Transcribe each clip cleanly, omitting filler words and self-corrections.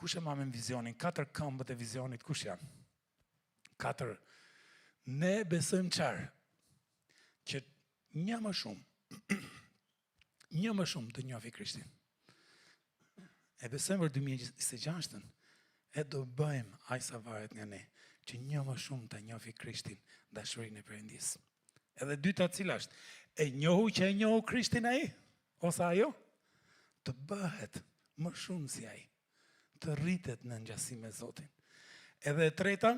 Kush e mamë vizionin? 4 këmbët e vizionit, kush janë? 4. Ne besojmë qarë, që një më shumë të njofi Krishtin. E besojmë për 2026, e do bëjmë aq sa varet nga ne, që një më shumë të njofi Krishtin, dashurinë e Perëndisë. Edhe dyta cila është, e njohu që e njohu Krishtin ai, ose ajo, të bëhet më shumë si ai, të rritet në ngjasi me Zotin. Edhe e treta,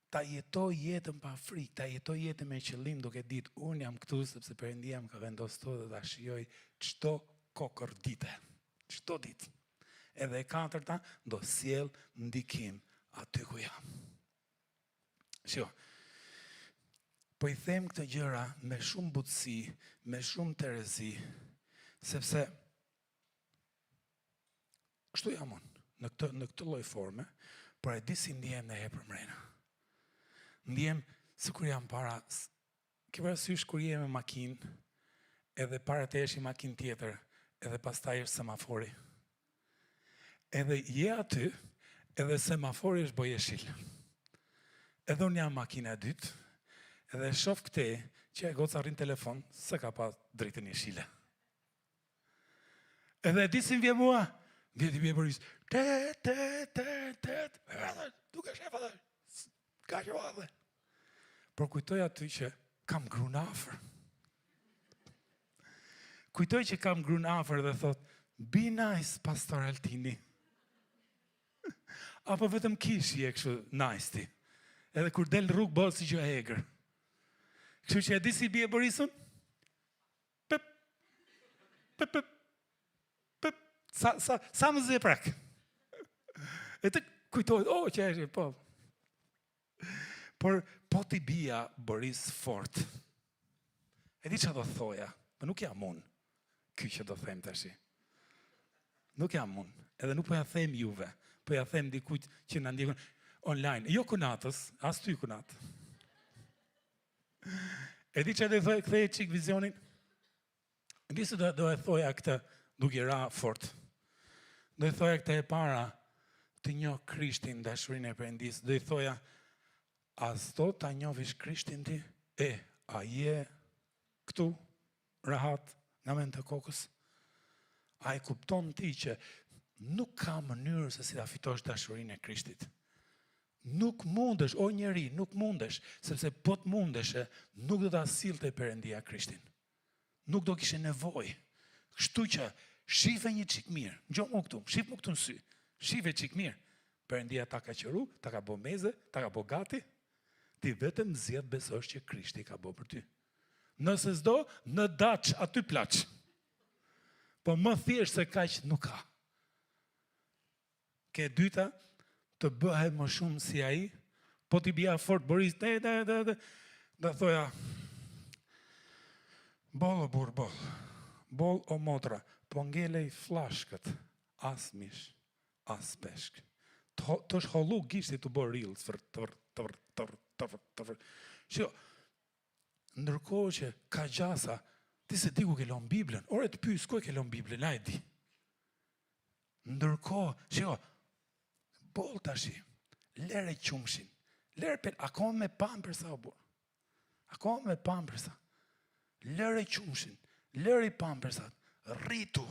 ta jetoj jetën pa frikë, ta jetoj jetën me qëllim duke ditë, unë jam këtu sepse Perëndia më ka vendosur dhe ta shijoj çdo kokër dite, çdo ditë. Edhe e katërta, do sjell ndikim aty ku jam. Shiko, po i them këtë gjëra me shumë butësi, me shumë terezi, sepse kështu jam unë, në këtë lloj forme, por e di si ndihem në hepër mrena. Ndihem sikur jam para, ke parasysh kur je me makinë, edhe para të jesh një makinë tjetër, edhe pastaj është semafori. Edhe je aty, edhe semafori është bojeshil. Edhe unë jam makina e dytë, edhe shoh këte që e goca rrin telefon, se ka pa drejtën jeshile. Edhe e di si vje mua, vje t'i Boris, duke shef atë, ka që vadhe. Por kujtoj aty që kam grun afër. Kujtoj që kam grun afër dhe thot, be nice, pastor Altini. Apo vetëm kish je kështu nice ti. Edhe kur del rrugë bëhet si që e egër. Kështu që e di si bie Borisun? Pep, pep, pep, pep, sa më zë prak. E të kujtojt, që e po. Por po t'i bia Boris fort. E di që do thoja, për nuk jam unë, ky që do them tash. Nuk jam unë, edhe nuk po ja them juve, po ja them dikujt që na ndjekun online. Jo kunatës, as ty kunat. E di që do thoj kthej çik vizionin. Di se do e thoja këtë duke ra fort. Do e thoja këtë e para të njoh Krishtin, dashurinë e Perëndisë. Do i thoja, as do ta njohësh Krishtin ti? A je këtu rahat nga mend të kokës? A e kupton ti që nuk ka mënyrë se si ta fitosh dashurinë e Krishtit? Nuk mundesh, o njeri, nuk mundesh, sepse po të mundeshe, nuk do ta sillte Perëndia Krishtin. Nuk do kishe nevojë. Kështu që shife një çik mirë. Ngjo më këtu, shif më këtu në sy. Shife çik mirë. Perëndia ta ka qëru, ta ka bë meze, ta ka bë gati. Ti vetëm zgjedh besosh që Krishti ka bë për ty. Nëse s'do, në daç aty plaç. Po më thjesht se kaq nuk ka. Ke dyta, të bëhet më shumë si ai, po t'i bia fort Boris, da thoja, bol o burr, bol o motra, po ngelej flashkët, as mish, as peshk. Të shhollu gishti të bërë rilë, Shiko, ndërkohë që ka gjasa, ti se di ku ke lënë Biblën, ore të pyes ku e ke lënë Biblën, a e di. Ndërkohë, shiko, bol tashi, lere qumshin, akoma me pampersa o burr. Akoma me pampersa. Lere qumshin, lere pampersat, rritu,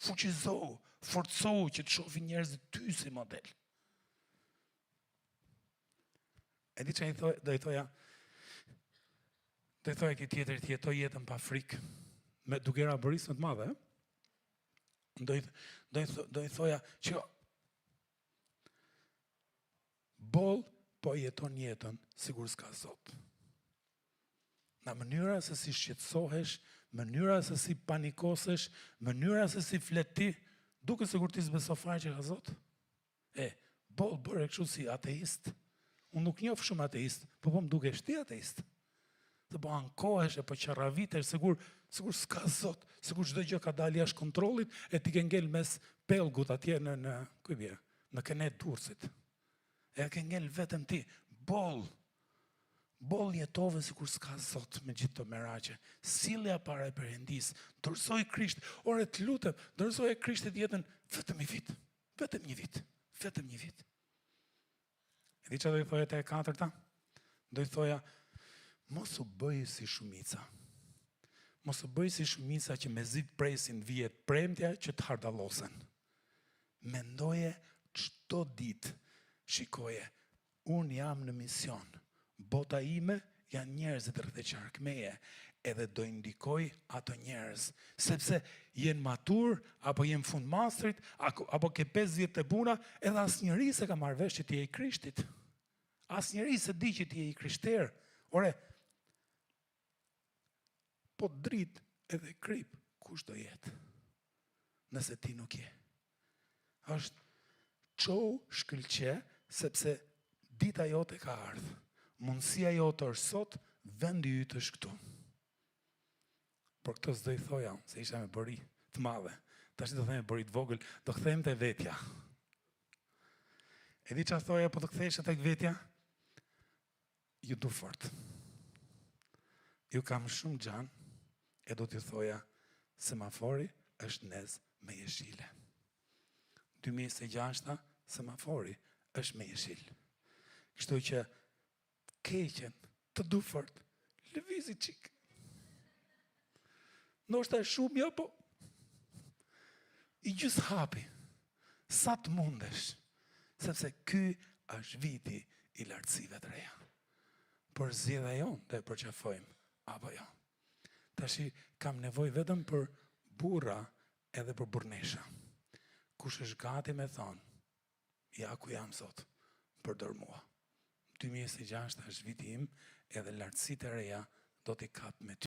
fuqizohu, forcohu që të shohin njerëzit ty si model. E di që do i thoja këtë tjetër të jetoj jetën pa frikë, duke ra Boris më të madhe, do i thoja që boll po jeton jetën sikur s'ka Zot. Në mënyra se si shqetësohesh, mënyra se si panikosesh, mënyra se si flet ti, duke sikur ti s'beson fare që ka Zot. Boll bëre kështu si ateist. Unë nuk njoh shumë ateist, po më dukesh ti ateist. Të po ankohesh e po qarravitesh, sikur s'ka Zot, sikur çdo gjë ka dalë jashtë kontrollit, e ti ke ngel mes pellgut atje në kenet Durrësit. E ke ngel vetëm ti, boll jetove sikur s'ka Zot me gjithë të meraqe. Sillja para e Perëndisë, dorësoj Krisht, ore të lutem, dorësoj Krishtit jetën vetëm i vit. Vetëm një vit. Vetëm një vit. E di që do i thoja te e katërta? Do i thoja, mos u bëj si shumica. Mos u bëj si shumica që me zit presin vijet premtja që të hardallosen. Mendoje çdo ditë, shikoje, unë jam në mision. Bota ime janë njerëzit rreth e qark meje, edhe do i ndikoj ato njerëz, sepse jenë matur, apo jenë fund mastrit, apo ke 5 vjet të puna, edhe asnjëri se ka marrë vesh që ti je i Krishtit. Asnjëri se di që ti je i krishter. Ore, po drit edhe krip, kush do jetë? Nëse ti nuk je. Është çou shkëlqe, sepse dita jote ka ardhur. Mundësia jote është sot, vendi yt është këtu. Por këtë s'do i thoja, se isha me bëri të madhe. Tash do them me bëri të vogël, do kthehem te vetja. E di çfarë thoja, po të kthehesha tek vetja? Ju du fort. Ju kam shumë gjan, e do t'ju thoja, semafori është nez me jeshile. 2006 semafori është me jeshil. Kështu që keqen, të du fort, lëvizi qik. Ndoshta shumë jo, po i gjys hapi, sa të mundesh, sepse ky është viti i lartësive të reja. Por zgjedhja jonë dhe përqafojmë, apo jo. Tashi kam nevojë vetëm për burra edhe për burnesha. Kush është gati me thonë, ja ku jam sot, përdor mua. 2026 është viti im, edhe lartësitë e reja do t'i kap me ty.